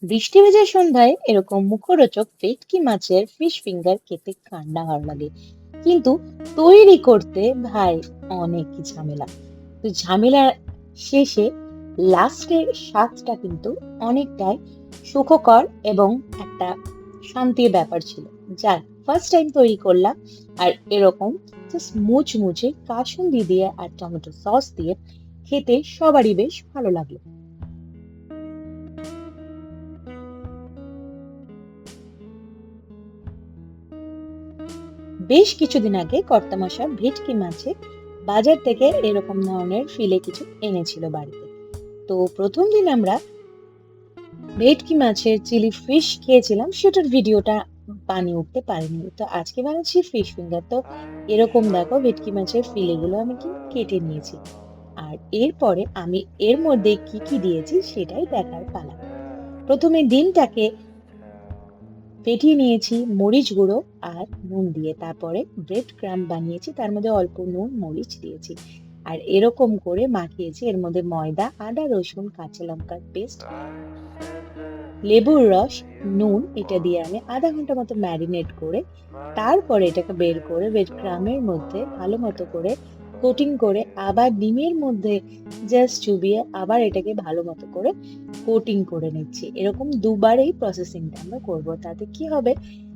বৃষ্টি ভেজা সন্ধ্যায় এরকম মুখরোচক ভেটকি মাছের ফিশ ফিঙ্গার খেতে কার না ভালো লাগে, কিন্তু তৈরি করতে ভাই অনেক ঝামেলা। তো ঝামেলার শেষে লাস্টের স্বাদটা কিন্তু অনেকটাই সুখকর এবং একটা শান্তির ব্যাপার ছিল। যাক, ফার্স্ট টাইম তৈরি করলাম, আর এরকম জাস্ট মুচমুচে কাসুন্দি দিয়ে আর টমেটো সস দিয়ে খেতে সবারই বেশ ভালো লাগলো। বেশ কিছুদিন আগে কর্তামশা ভেটকি মাছে বাজার থেকে এরকম ধরনের ফিলে কিছু এনেছিল বাড়িতে। তো প্রথম দিন আমরা ভেটকি মাছের চিলি ফিশ খেয়েছিলাম, সেটার ভিডিওটা বানিয়ে উঠতে পারিনি। তো আজকে বানাচ্ছি ফিশ ফিঙ্গার। তো এরকম দেখো, ভেটকি মাছের ফিলেগুলো আমি কি কেটে নিয়েছি, আর এরপরে আমি এর মধ্যে কি কি দিয়েছি সেটাই দেখার পালা। প্রথমে ডিমটাকে ফেটিয়ে নিয়েছি মরিচ গুঁড়ো আর নুন দিয়ে। তারপরে ব্রেড ক্রাম্ব বানিয়েছি, তার মধ্যে অল্প নুন মরিচ দিয়েছি, আর এরকম করে মাখিয়েছি। এর মধ্যে ময়দা, আদা রসুন কাঁচা লঙ্কার পেস্ট, লেবুর রস, নুন, এটা দিয়ে আমি আধা ঘন্টা মতো ম্যারিনেট করে তারপরে এটাকে বের করে ব্রেড ক্রামের মধ্যে ভালো মতো করে কোটিং করে আবার ডিমের মধ্যে জাস্ট চুবিয়ে আবার এটাকে ভালো মতো করে কোটিং করে নিচ্ছি। এরকম দুবার এই প্রসেসিংটা আমরা করব। তাতে কি হবে,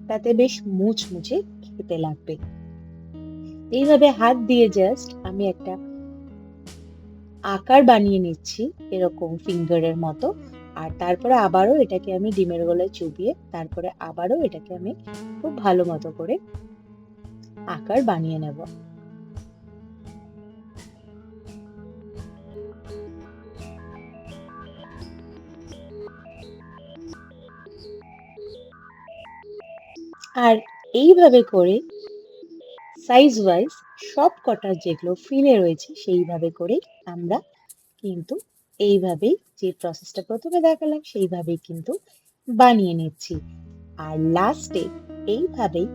তাতে বেশ মুচমুচে খেতে লাগবে। এইভাবে হাত দিয়ে জাস্ট আমি একটা আকার বানিয়ে নিচ্ছি এরকম ফিঙ্গারের মতো, আর তারপরে আবারও এটাকে আমি ডিমের গোলায় চুবিয়ে তারপরে আবারও এটাকে আমি খুব ভালো মতো করে আকার বানিয়ে নেব। আর এইভাবে করে সাইজ ওয়াইজ সব কটা যেগুলো ফিলে রয়েছে সেইভাবে করে আমরা কিন্তু এইভাবেই, যে প্রসেসটা প্রথমে দেখালাম সেইভাবেই কিন্তু বানিয়ে নিচ্ছি। আর লাস্টে এইভাবেই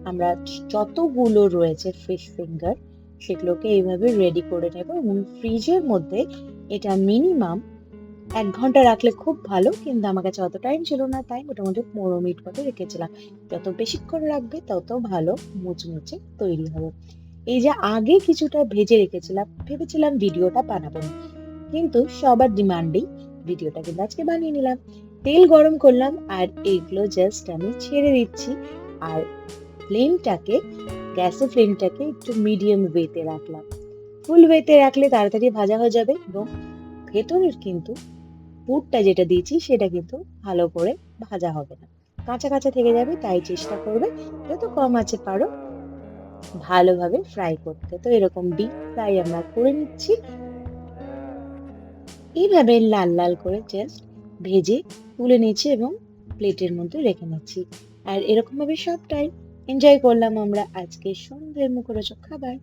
আমরা যতগুলো রয়েছে ফিশ ফিঙ্গার সেগুলোকে এইভাবে রেডি করে নেব, এবং ফ্রিজের মধ্যে এটা মিনিমাম 1 ঘন্টা রাখলে খুব ভালো, কিন্তু আমার কাছে অত টাইম ছিল না, তাই মোটামুটি 15 মিনিট মতো রেখেছিলাম। যত বেশিক্ষণ রাখবে তত ভালো মুচমুচে তৈরি হবে। এই যে আগে কিছুটা ভেজে রেখেছিলাম, ভেবেছিলাম ভিডিওটা বানাবো না, কিন্তু সবার ডিমান্ডেই ভিডিওটা কিন্তু আজকে বানিয়ে নিলাম। তেল গরম করলাম আর এগুলো জাস্ট আমি ছেড়ে দিচ্ছি। আর ফ্লেমটাকে, গ্যাসের ফ্লেমটাকে একটু মিডিয়াম ওয়েতে রাখলাম। ফুল ওয়েতে রাখলে তাড়াতাড়ি ভাজা হয়ে যাবে, এবং ভেতরের কিন্তু পুরটা যেটা দিয়েছি সেটা কিন্তু ভালো করে ভাজা হবে না, কাঁচা কাঁচা থেকে যাবে। তাই চেষ্টা করবে যত কম আছে পারো ভালোভাবে ফ্রাই করতে। তো এরকম ডিপ ফ্রাই আমরা করে নিচ্ছি, এইভাবে লাল লাল করে জাস্ট ভেজে তুলে নিচ্ছি এবং প্লেটের মধ্যে রেখে নিচ্ছি। আর এরকম ভাবে সবটাই এনজয় করলাম আমরা আজকে সন্ধ্যের মুখরোচক খাবার।